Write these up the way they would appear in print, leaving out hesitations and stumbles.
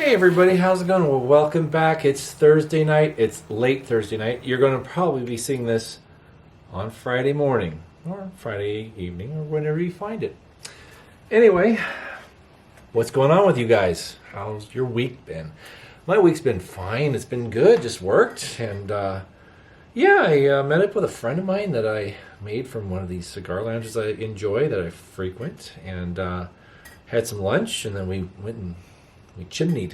Hey everybody, how's it going? Well, welcome back. It's Thursday night. It's late Thursday night. You're going to probably be seeing this on Friday morning or Friday evening or whenever you find it. Anyway, what's going on with you guys? How's your week been? My week's been fine. It's been good. Just worked. And I met up with a friend of mine that I made from one of these cigar lounges I enjoy, that I frequent, and had some lunch, and then we went and we chimneyed.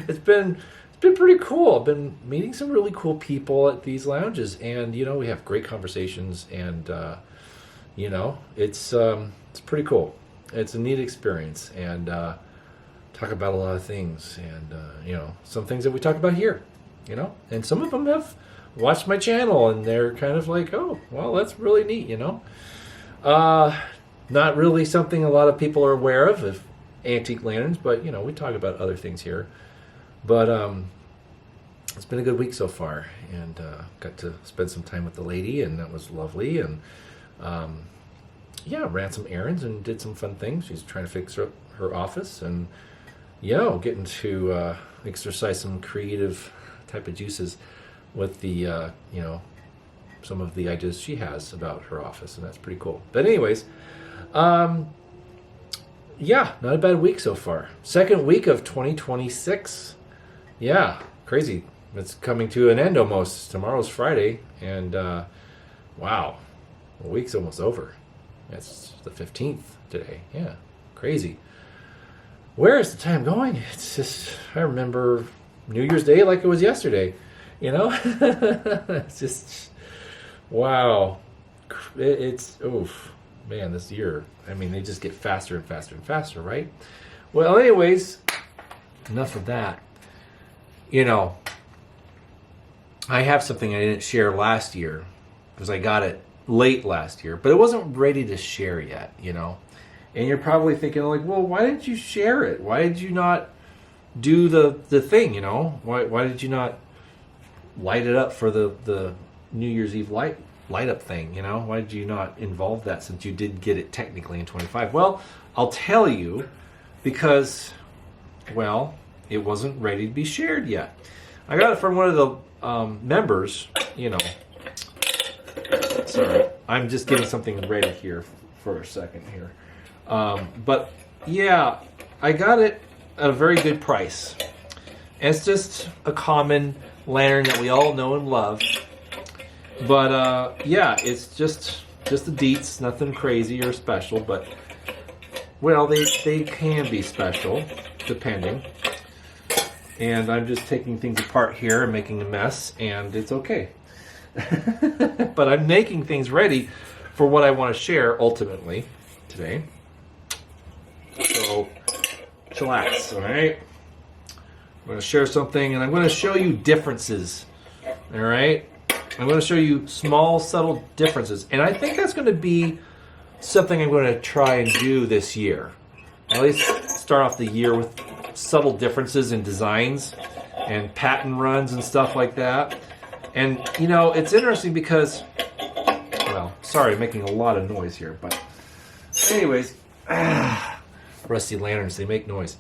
It's been pretty cool. I've been meeting some really cool people at these lounges, and we have great conversations, and it's pretty cool. It's a neat experience, and talk about a lot of things, and some things that we talk about here, and some of them have watched my channel, and they're kind of like, oh, well, that's really neat, Not really something a lot of people are aware of antique lanterns, but we talk about other things here. But it's been a good week so far, and got to spend some time with the lady, and that was lovely. And ran some errands and did some fun things. She's trying to fix her office, and getting to exercise some creative type of juices with the some of the ideas she has about her office, and that's pretty cool. But anyways, not a bad week so far. Second week of 2026. Yeah, crazy. It's coming to an end almost. Tomorrow's Friday, and wow, the week's almost over. It's the 15th today. Yeah, crazy. Where is the time going? It's just, I remember New Year's Day like it was yesterday. It's just, wow. It's, oof. Man, this year, they just get faster and faster and faster, right? Well, anyways, enough of that. I have something I didn't share last year because I got it late last year, but it wasn't ready to share yet, And you're probably thinking, like, well, why didn't you share it? Why did you not do the thing, Why did you not light it up for the New Year's Eve light up thing, Why did you not involve that, since you did get it technically in 25? Well, I'll tell you, because, well, it wasn't ready to be shared yet. I got it from one of the members, Sorry, I'm just getting something ready here for a second here. But yeah, I got it at a very good price. And it's just a common lantern that we all know and love. But it's just the Dietz, nothing crazy or special, but well, they can be special depending. And I'm just taking things apart here and making a mess, and it's okay. But I'm making things ready for what I want to share ultimately today. So chillax, all right? I'm going to share something, and I'm going to show you differences, all right? I'm going to show you small, subtle differences. And I think that's going to be something I'm going to try and do this year. At least start off the year with subtle differences in designs and patent runs and stuff like that. And, it's interesting because, well, sorry, I'm making a lot of noise here. But anyways, rusty lanterns, they make noise.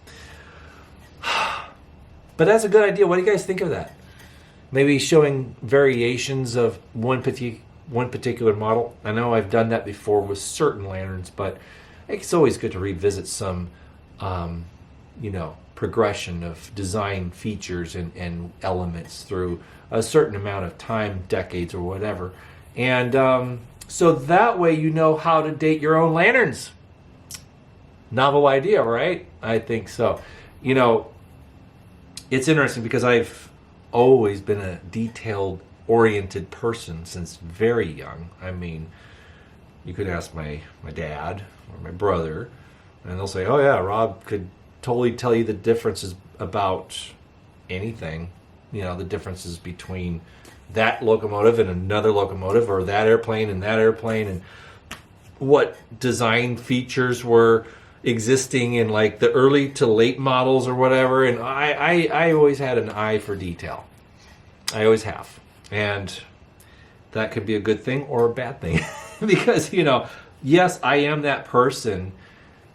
But that's a good idea. What do you guys think of that? Maybe showing variations of one particular model. I know I've done that before with certain lanterns, but it's always good to revisit some, progression of design features and elements through a certain amount of time, decades or whatever. And so that way you know how to date your own lanterns. Novel idea, right? I think so. It's interesting because I've always been a detailed-oriented person since very young. You could ask my dad or my brother, and they'll say, oh yeah, Rob could totally tell you the differences about anything. The differences between that locomotive and another locomotive, or that airplane and that airplane, and what design features were existing in like the early to late models or whatever. And I always had an eye for detail. I always have. And that could be a good thing or a bad thing. Because, yes, I am that person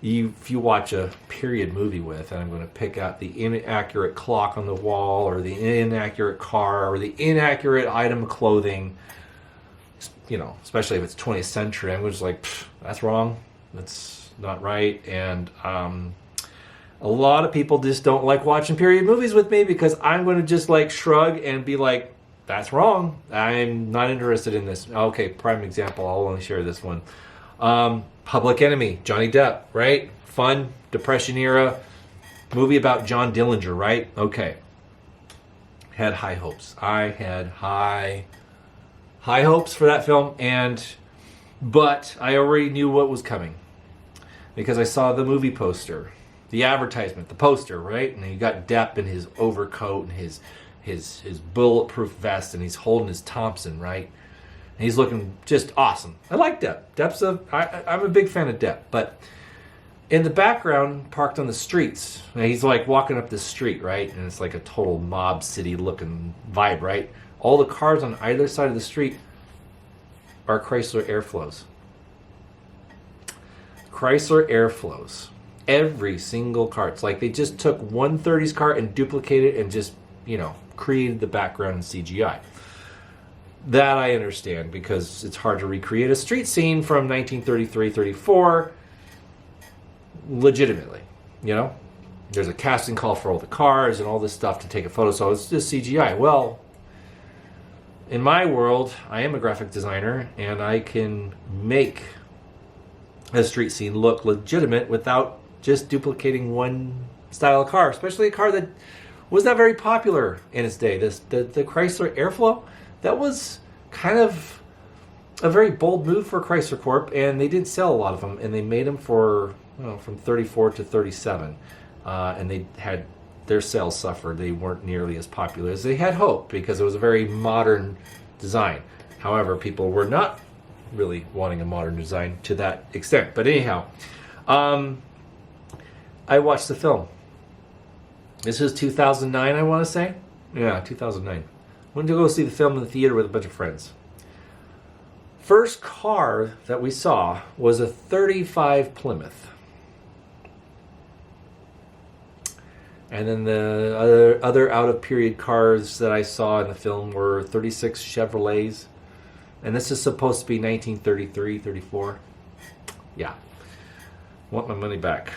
if you watch a period movie with, and I'm going to pick out the inaccurate clock on the wall, or the inaccurate car, or the inaccurate item of clothing, especially if it's 20th century, I'm just like, that's wrong. That's not right. And a lot of people just don't like watching period movies with me because I'm going to just like shrug and be like, that's wrong. I'm not interested in this. Okay, prime example. I'll only share this one. Public Enemy, Johnny Depp, right? Fun, Depression era movie about John Dillinger, right? Okay. Had high hopes. I had high hopes for that film, but I already knew what was coming because I saw the movie poster, the advertisement, the poster, right? And you got Depp in his overcoat and his bulletproof vest, and he's holding his Thompson, right? And he's looking just awesome. I like Depp. I'm a big fan of Depp, but in the background, parked on the streets, and he's like walking up this street, right? And it's like a total mob city looking vibe, right? All the cars on either side of the street are Chrysler Airflows. Chrysler Airflows. Every single car. It's like they just took 130's car and duplicated and just, created the background in CGI. That I understand because it's hard to recreate a street scene from 1933, 34 legitimately, There's a casting call for all the cars and all this stuff to take a photo, so it's just CGI. Well, in my world, I am a graphic designer, and I can make a street scene look legitimate without just duplicating one style of car, especially a car that was not very popular in its day. The Chrysler Airflow, that was kind of a very bold move for Chrysler Corp, and they didn't sell a lot of them, and they made them for from 34 to 37, and they had their sales suffered. They weren't nearly as popular as they had hoped because it was a very modern design. However, people were not really wanting a modern design to that extent. But anyhow, I watched the film. This is 2009, I want to say. Yeah, 2009. Went to go see the film in the theater with a bunch of friends. First car that we saw was a 35 Plymouth. And then the other out-of-period cars that I saw in the film were 36 Chevrolets. And this is supposed to be 1933, 34. Yeah. Want my money back.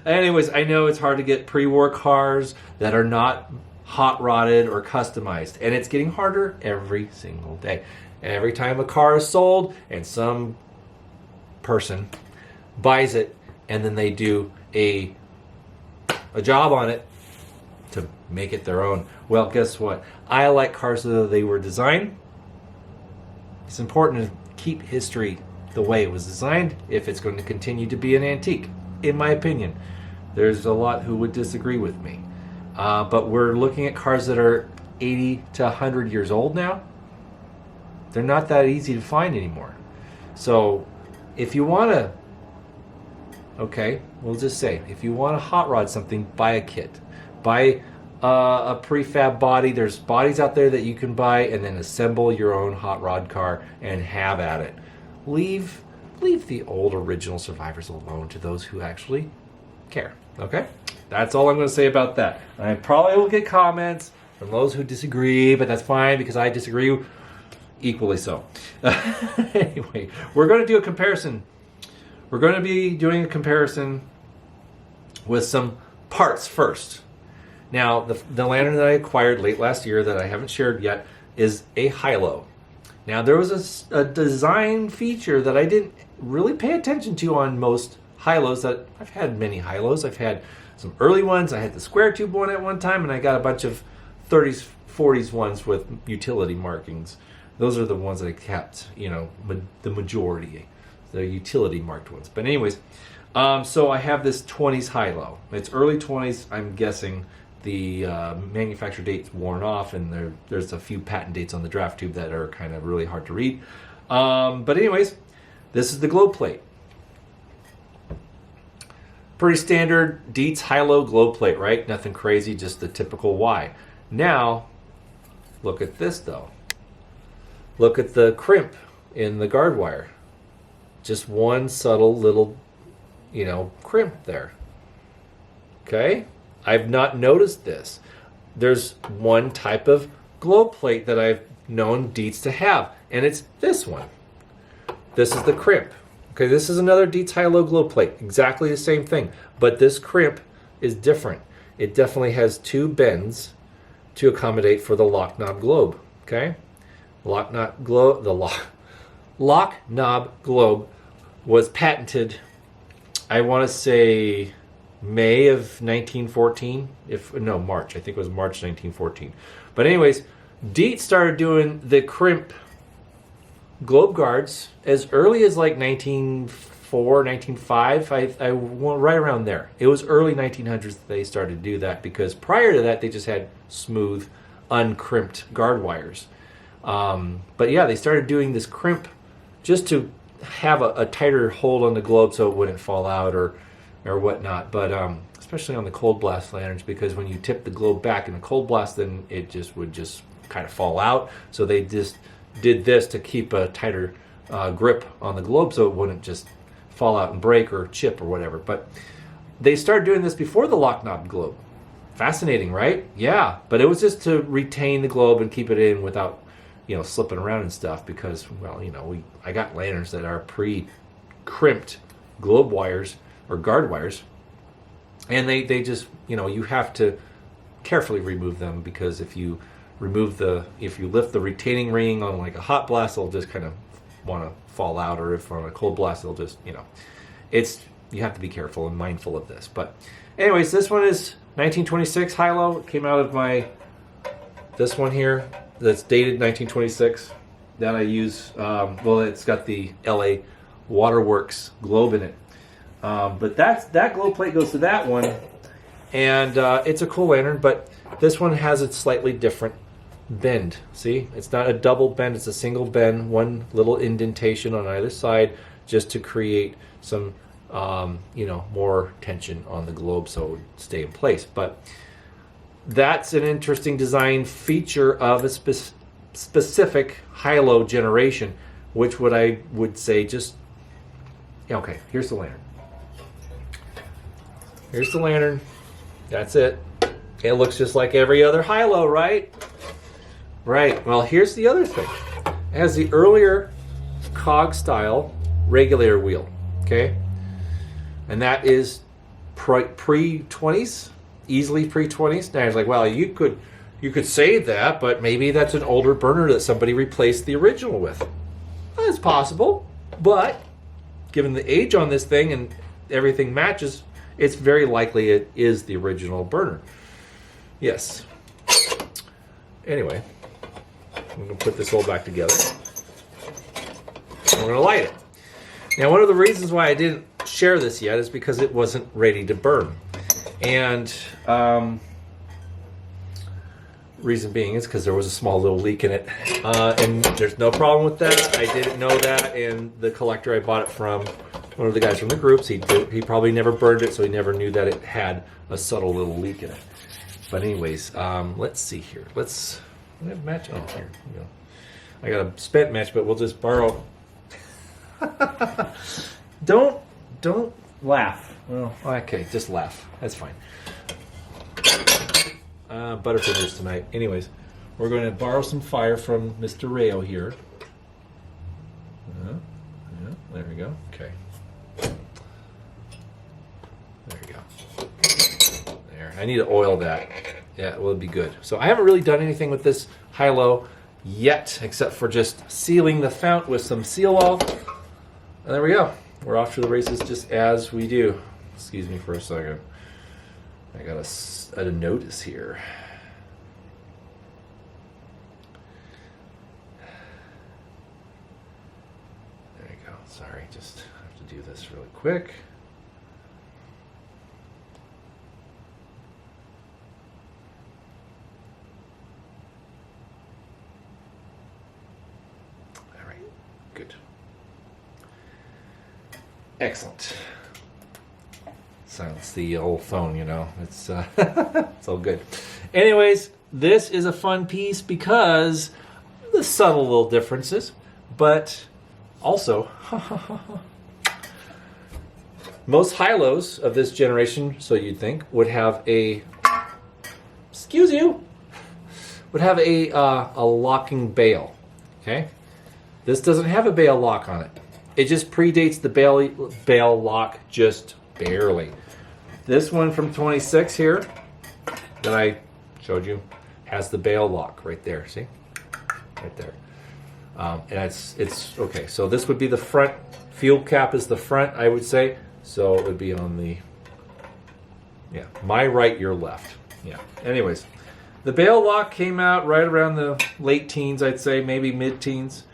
Anyways, I know it's hard to get pre-war cars that are not hot-rodded or customized. And it's getting harder every single day. Every time a car is sold and some person buys it and then they do a job on it to make it their own. Well, guess what? I like cars that they were designed. It's important to keep history the way it was designed if it's going to continue to be an antique, in my opinion. There's a lot who would disagree with me. But we're looking at cars that are 80 to 100 years old now. They're not that easy to find anymore. So if you want to, okay, we'll just say, if you want to hot rod something, buy a kit. Buy a prefab body. There's bodies out there that you can buy and then assemble your own hot rod car and have at it. Leave the old original survivors alone to those who actually care. Okay? That's all I'm going to say about that. I probably will get comments from those who disagree, but that's fine because I disagree equally so. Anyway, we're going to do a comparison. We're going to be doing a comparison with some parts first. Now, the lantern that I acquired late last year that I haven't shared yet is a high-low. Now, there was a design feature that I didn't really pay attention to on most high-lows. That I've had many high-lows. I've had some early ones. I had the square tube one at one time, and I got a bunch of 30s, 40s ones with utility markings. Those are the ones that I kept, the majority, the utility marked ones. But anyways, so I have this 20s high-low. It's early 20s, I'm guessing. The manufacturer date's worn off, and there's a few patent dates on the draft tube that are kind of really hard to read. But anyways, this is the glow plate. Pretty standard Dietz high-low glow plate, right? Nothing crazy, just the typical Y. Now, look at this though. Look at the crimp in the guard wire. Just one subtle little, crimp there. Okay? I've not noticed this. There's one type of globe plate that I've known Dietz to have, and it's this one. This is the crimp. Okay, this is another Dietz high-low globe plate. Exactly the same thing, but this crimp is different. It definitely has two bends to accommodate for the lock knob globe. Okay? The lock knob globe was patented, I want to say May of 1914. March. I think it was March 1914. But anyways, Dietz started doing the crimp globe guards as early as like 1904, 1905. I went right around there. It was early 1900s that they started to do that, because prior to that they just had smooth, uncrimped guard wires. But yeah, they started doing this crimp just to have a tighter hold on the globe so it wouldn't fall out or whatnot. But especially on the cold blast lanterns, because when you tip the globe back in a cold blast, then it would just kind of fall out. So they just did this to keep a tighter grip on the globe so it wouldn't just fall out and break or chip or whatever. But they started doing this before the lock knob globe. Fascinating, right? Yeah, but it was just to retain the globe and keep it in without slipping around and stuff, because, well, I got lanterns that are pre-crimped globe wires or guard wires, and they just, you have to carefully remove them, because if you lift the retaining ring on like a hot blast, it'll just kind of want to fall out, or if on a cold blast, it'll just, you have to be careful and mindful of this. But anyways, this one is 1926 high-low. It came out of this one here, that's dated 1926, that I use. It's got the LA Waterworks globe in it. But that globe plate goes to that one, and it's a cool lantern, but this one has a slightly different bend. See? It's not a double bend, it's a single bend, one little indentation on either side, just to create some, more tension on the globe so it would stay in place. But that's an interesting design feature of a specific high-low generation, which I would say just... Okay, here's the lantern. Here's the lantern. That's it. It looks just like every other high-low, right? Right. Well, here's the other thing. It has the earlier cog-style regulator wheel, okay? And that is pre-20s. Easily pre-20s. Now, I was like, well, you could say that, but maybe that's an older burner that somebody replaced the original with. That's possible, but given the age on this thing and everything matches, it's very likely it is the original burner. Yes. Anyway, I'm going to put this all back together. I'm going to light it. Now, one of the reasons why I didn't share this yet is because it wasn't ready to burn. And reason being is because there was a small little leak in it, and there's no problem with that. I didn't know that, and the collector I bought it from, one of the guys from the groups, he probably never burned it, so he never knew that it had a subtle little leak in it. But anyways, let's see here. We have a match. Oh, here we go. I got a spent match, but we'll just borrow. Don't laugh. Well, okay, just laugh. That's fine. Butterfingers tonight. Anyways, we're going to borrow some fire from Mr. Rayo here. Yeah, there we go. Okay. There we go. There. I need to oil that. Yeah, it will be good. So I haven't really done anything with this high-low yet, except for just sealing the fount with some seal oil. And there we go. We're off to the races just as we do. Excuse me for a second. I got a notice here. There you go. Sorry, just have to do this really quick. All right, good. Excellent. Silence the old phone, it's it's all good. Anyways, this is a fun piece because the subtle little differences, but also Most high-lows of this generation, so you'd think, would have a, excuse you, would have a locking bail. Okay, this doesn't have a bail lock on it. It just predates the bail lock just barely. This one from 26 here that I showed you has the bail lock right there. See, right there. And it's okay. So this would be the front. Fuel cap is the front, I would say. So it would be on the, my right, your left. Yeah. Anyways, the bail lock came out right around the late teens, I'd say, maybe mid-teens.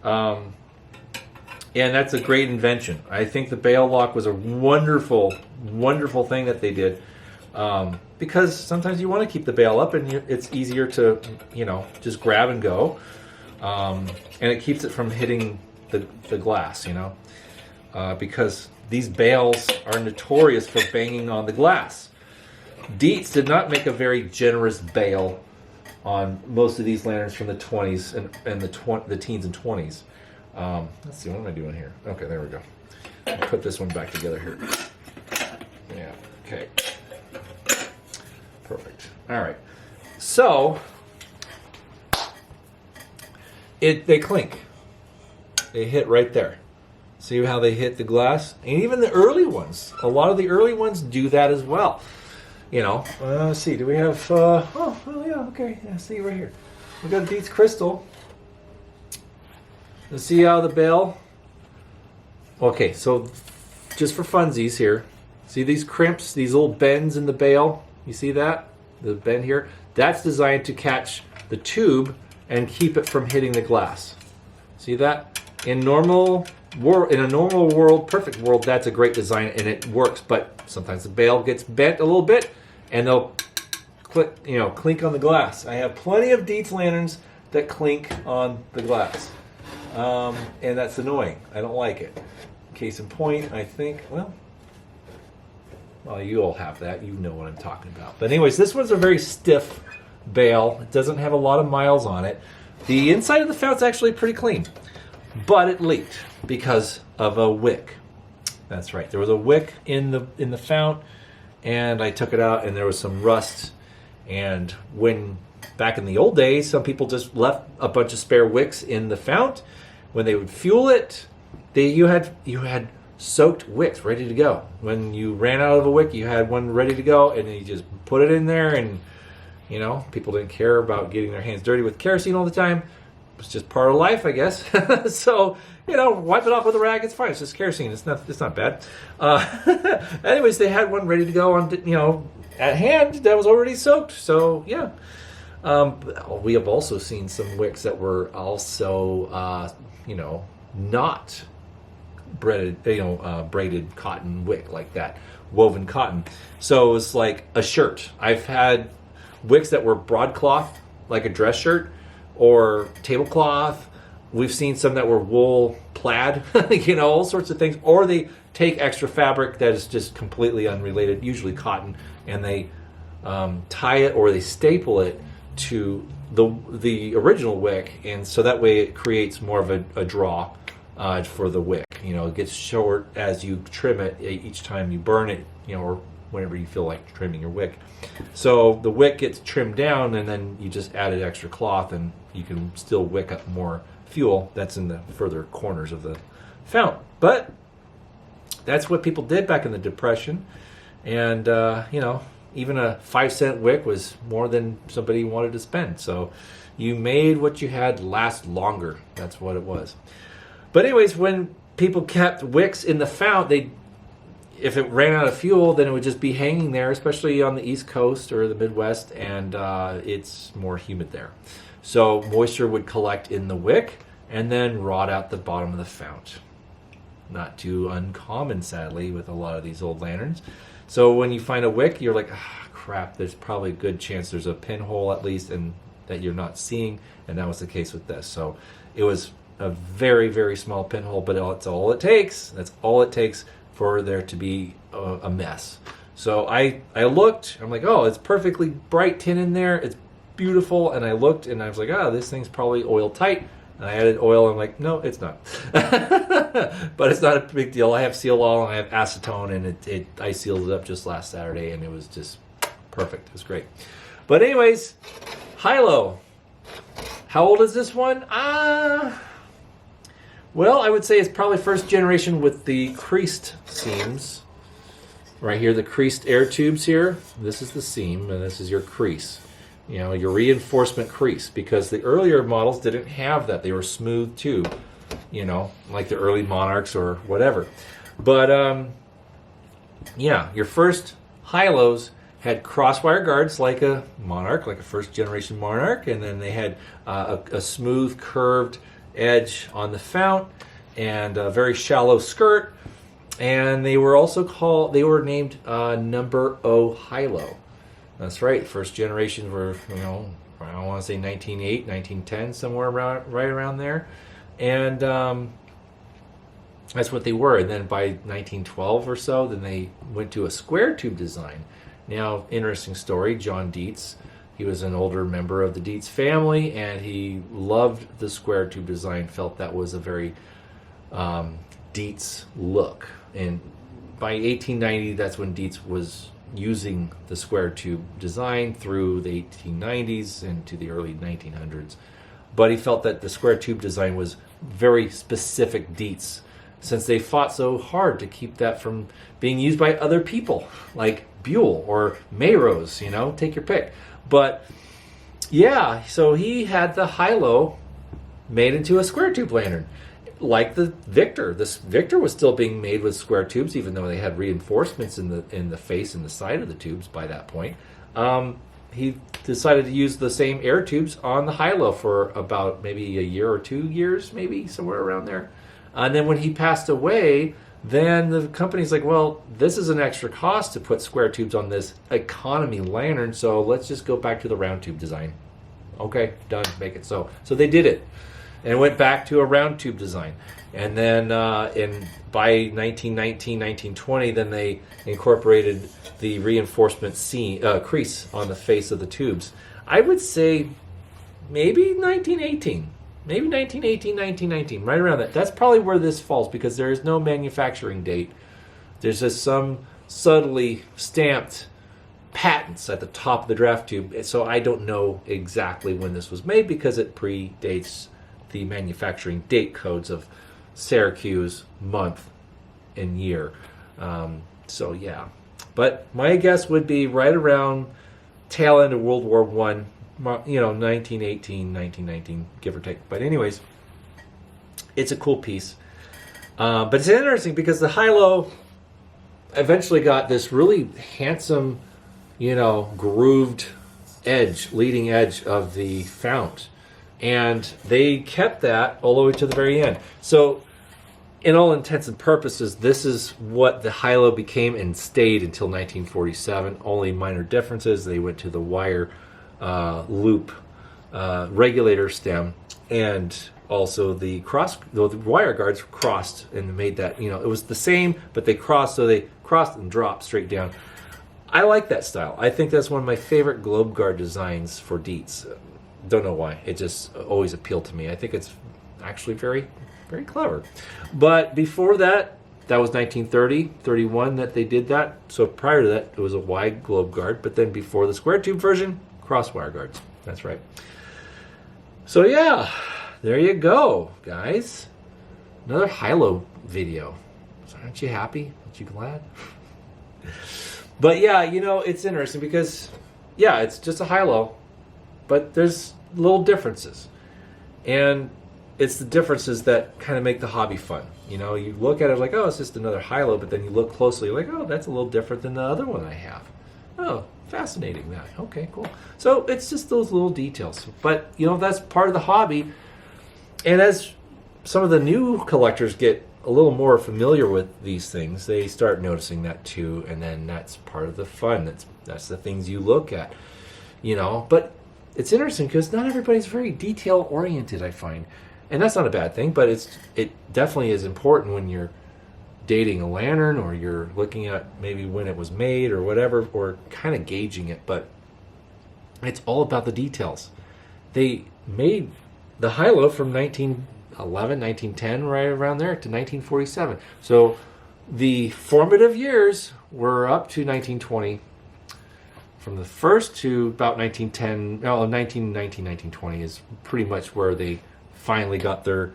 And that's a great invention. I think the bail lock was a wonderful, wonderful thing that they did. Because sometimes you want to keep the bail up and it's easier to, just grab and go. And it keeps it from hitting the glass, because these bails are notorious for banging on the glass. Dietz did not make a very generous bail on most of these lanterns from the 20s and the teens and 20s. Let's see, what am I doing here? Okay, there we go. I'll put this one back together here. Yeah, okay. Perfect. All right. So, they clink. They hit right there. See how they hit the glass? And even the early ones, a lot of the early ones do that as well. Let's see, do we have, okay. Yeah, see right here. We got Dietz crystal. Let's see how the bail. Okay, so just for funsies here, see these crimps, these little bends in the bail? You see that? The bend here? That's designed to catch the tube and keep it from hitting the glass. See that? In a normal world, perfect world, that's a great design and it works, but sometimes the bail gets bent a little bit and they'll clink on the glass. I have plenty of Dietz lanterns that clink on the glass. And that's annoying. I don't like it. Case in point, I think, well, you all have that. You know what I'm talking about. But anyways, this one's a very stiff bail. It doesn't have a lot of miles on it. The inside of the fount's actually pretty clean. But it leaked because of a wick. That's right. There was a wick in the fount, and I took it out, and there was some rust. And when back in the old days, some people just left a bunch of spare wicks in the fount. When they would fuel it, you had soaked wicks ready to go. When you ran out of a wick, you had one ready to go, and you just put it in there. And people didn't care about getting their hands dirty with kerosene all the time. It's just part of life, I guess. So, wipe it off with a rag. It's fine. It's just kerosene. It's not bad. Anyways, they had one ready to go on, at hand that was already soaked. So, yeah. We have also seen some wicks that were also, not braided cotton wick like that, woven cotton. So it was like a shirt. I've had wicks that were broadcloth, like a dress shirt, or tablecloth. We've seen some that were wool plaid, all sorts of things. Or they take extra fabric that is just completely unrelated, usually cotton, and they tie it or they staple it to the original wick, and so that way it creates more of a draw for the wick. It gets short as you trim it each time you burn it, or whenever you feel like trimming your wick. So the wick gets trimmed down, and then you just added extra cloth, and you can still wick up more fuel that's in the further corners of the fount. But that's what people did back in the Depression, and even a 5-cent wick was more than somebody wanted to spend. So you made what you had last longer. That's what it was. But anyways, when people kept wicks in the fount, if it ran out of fuel, then it would just be hanging there, especially on the East Coast or the Midwest, and it's more humid there. So moisture would collect in the wick and then rot out the bottom of the fount. Not too uncommon, sadly, with a lot of these old lanterns. So when you find a wick, you're like, crap, there's probably a good chance there's a pinhole at least and that you're not seeing, and that was the case with this. So it was a very, very small pinhole, but that's all it takes. That's all it takes for there to be a mess. So I looked, I'm like, it's perfectly bright tin in there. It's beautiful. And I looked and I was like, this thing's probably oil tight. And I added oil. I'm like, no, it's not. But it's not a big deal. I have seal oil and I have acetone, and I sealed it up just last Saturday, and it was just perfect. It was great. But anyways, high-low. How old is this one? Well, I would say it's probably first generation with the creased seams. Right here, the creased air tubes here. This is the seam, and this is your crease. You know, your reinforcement crease, because the earlier models didn't have that. They were smooth tube, you know, like the early Monarchs or whatever. But, yeah, your first high-lows had crosswire guards like a Monarch, like a first generation Monarch, and then they had a smooth curved edge on the fount and a very shallow skirt, and they were also named number O high-low. That's right. First generations were, you know, I don't want to say 1908, 1910, somewhere right around there, and that's what they were. And then by 1912 or so, then they went to a square tube design. Now, interesting story. John Dietz, he was an older member of the Dietz family, and he loved the square tube design. Felt that was a very Dietz look. And by 1890, that's when Dietz was using the square tube design through the 1890s into the early 1900s. But he felt that the square tube design was very specific Dietz, since they fought so hard to keep that from being used by other people, like Buell or Mayros, you know, take your pick. But yeah, so he had the high-low made into a square tube lantern, like the Victor. This Victor was still being made with square tubes, even though they had reinforcements in the face and the side of the tubes by that point. He decided to use the same air tubes on the high-low for about maybe a year or 2 years, maybe somewhere around there. And then when he passed away, then the company's like, well, this is an extra cost to put square tubes on this economy lantern, so let's just go back to the round tube design. Okay, done, make it so. So they did it, and went back to a round tube design. And then by 1919, 1920, then they incorporated the reinforcement crease on the face of the tubes. I would say maybe 1918. Maybe 1918, 1919, right around that. That's probably where this falls, because there is no manufacturing date. There's just some subtly stamped patents at the top of the draft tube. So I don't know exactly when this was made, because it predates the manufacturing date codes of Syracuse, month, and year. So yeah. But my guess would be right around tail end of World War I, 1918, 1919, give or take. But anyways, it's a cool piece. But it's interesting because the high-low eventually got this really handsome, grooved edge, leading edge of the fount. And they kept that all the way to the very end. So in all intents and purposes, this is what the high-low became and stayed until 1947. Only minor differences. They went to the wire loop regulator stem, and also the wire guards crossed and made that, it was the same, but they crossed, so they crossed and dropped straight down. I like that style. I think that's one of my favorite globe guard designs for Dietz. Don't know why. It just always appealed to me. I think it's actually very, very clever. But before that, that was 1930, 31 that they did that. So prior to that, it was a wide globe guard. But then before the square tube version, crosswire guards. That's right. So yeah, there you go, guys. Another high-low video. So aren't you happy? Aren't you glad? But yeah, it's interesting because, yeah, it's just a high-low, but there's little differences. And it's the differences that kind of make the hobby fun. You look at it like, oh, it's just another high-low, but then you look closely, like, oh, that's a little different than the other one I have. Oh, fascinating that. Okay, cool. So it's just those little details. But, that's part of the hobby. And as some of the new collectors get a little more familiar with these things, they start noticing that too. And then that's part of the fun. That's the things you look at, But it's interesting because not everybody's very detail-oriented, I find. And that's not a bad thing, but it definitely is important when you're dating a lantern, or you're looking at maybe when it was made or whatever, or kind of gauging it. But it's all about the details. They made the high-low from 1911, 1910, right around there to 1947. So the formative years were up to 1920. From the first to about 1910, 1919, 1920 is pretty much where they finally got their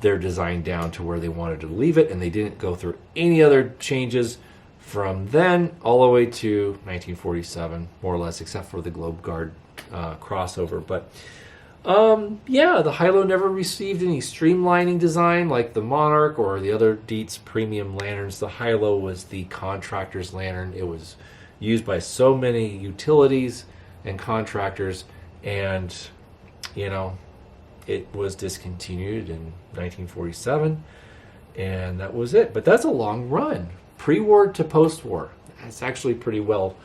design down to where they wanted to leave it, and they didn't go through any other changes from then all the way to 1947, more or less, except for the Globe Guard crossover. But the high-low never received any streamlining design like the Monarch or the other Dietz premium lanterns. The high-low was the contractor's lantern. It was used by so many utilities and contractors, and it was discontinued in 1947, and that was it. But that's a long run, pre-war to post-war. That's actually pretty good.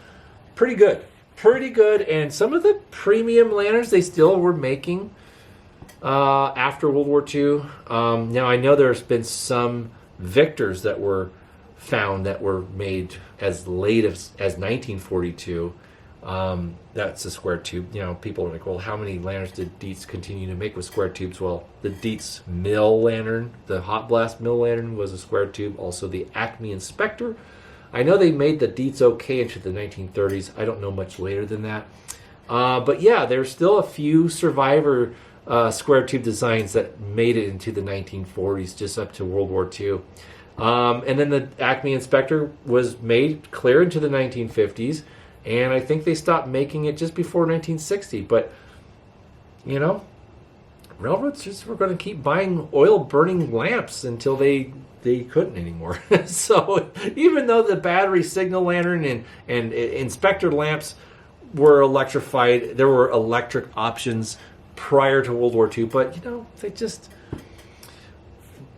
And some of the premium lanterns they still were making after World War II. Now I know there's been some Victors that were found that were made as late as 1942. That's a square tube. People are like, well, how many lanterns did Dietz continue to make with square tubes? Well, the Dietz mill lantern, the hot blast mill lantern, was a square tube. Also, the Acme Inspector. I know they made the Dietz OK into the 1930s. I don't know much later than that. But yeah, there's still a few survivor square tube designs that made it into the 1940s, just up to World War II. And then the Acme Inspector was made clear into the 1950s, and I think they stopped making it just before 1960. But, railroads just were going to keep buying oil-burning lamps until they couldn't anymore. So even though the battery signal lantern and inspector lamps were electrified, there were electric options prior to World War II, but, they just...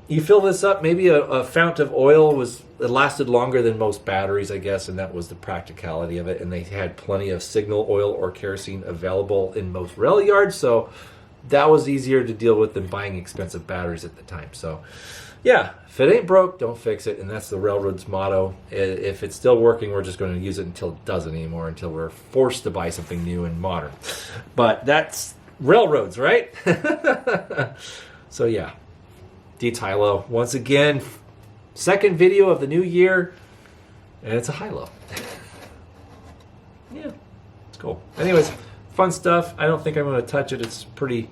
You fill this up, maybe a fount of oil it lasted longer than most batteries, I guess, and that was the practicality of it. And they had plenty of signal oil or kerosene available in most rail yards, so that was easier to deal with than buying expensive batteries at the time. So, yeah, if it ain't broke, don't fix it, and that's the railroad's motto. If it's still working, we're just going to use it until it doesn't anymore, until we're forced to buy something new and modern. But that's railroads, right? So, yeah. Dietz high-low. Once again, second video of the new year, and it's a high-low. Yeah, it's cool. Anyways, fun stuff. I don't think I'm going to touch it. It's pretty,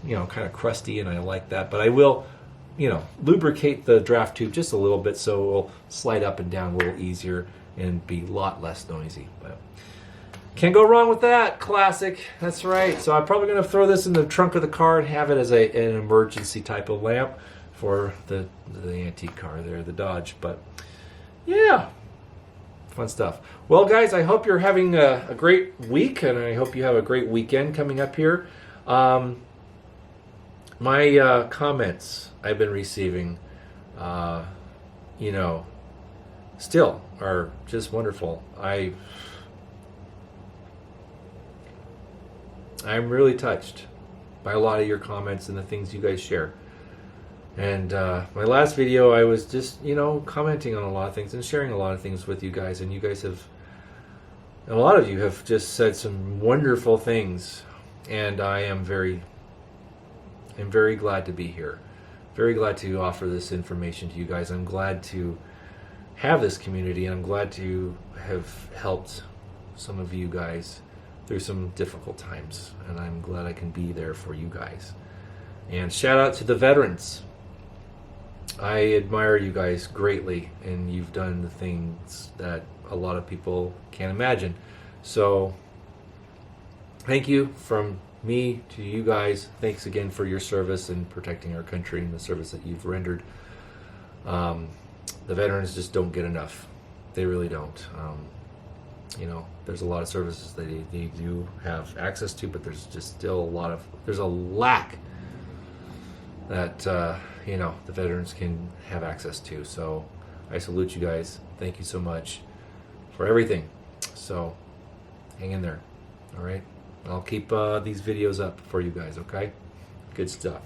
kind of crusty, and I like that. But I will, lubricate the draft tube just a little bit so it will slide up and down a little easier and be a lot less noisy. But can't go wrong with that. Classic. That's right. So I'm probably going to throw this in the trunk of the car and have it as an emergency type of lamp for the antique car there, the Dodge. But yeah, fun stuff. Well, guys, I hope you're having a great week, and I hope you have a great weekend coming up here. My comments I've been receiving, still are just wonderful. I'm really touched by a lot of your comments and the things you guys share. And my last video, I was just, commenting on a lot of things and sharing a lot of things with you guys. And you guys a lot of you have just said some wonderful things. And I'm very glad to be here. Very glad to offer this information to you guys. I'm glad to have this community, and I'm glad to have helped some of you guys through some difficult times. And I'm glad I can be there for you guys. And shout out to the veterans. I admire you guys greatly, and you've done the things that a lot of people can't imagine. So thank you from me to you guys. Thanks again for your service in protecting our country and the service that you've rendered. The veterans just don't get enough. They really don't. There's a lot of services that they do have access to, but there's just still there's a lack that the veterans can have access to. So I salute you guys. Thank you so much for everything. So hang in there. All right, I'll keep these videos up for you guys. Okay, good stuff.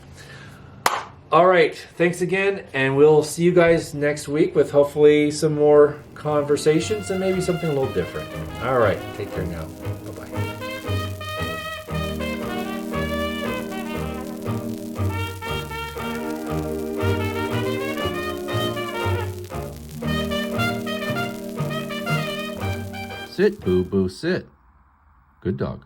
All right, thanks again, and we'll see you guys next week with hopefully some more conversations and maybe something a little different. All right, take care now. Bye-bye. Sit, Boo Boo, sit. Good dog.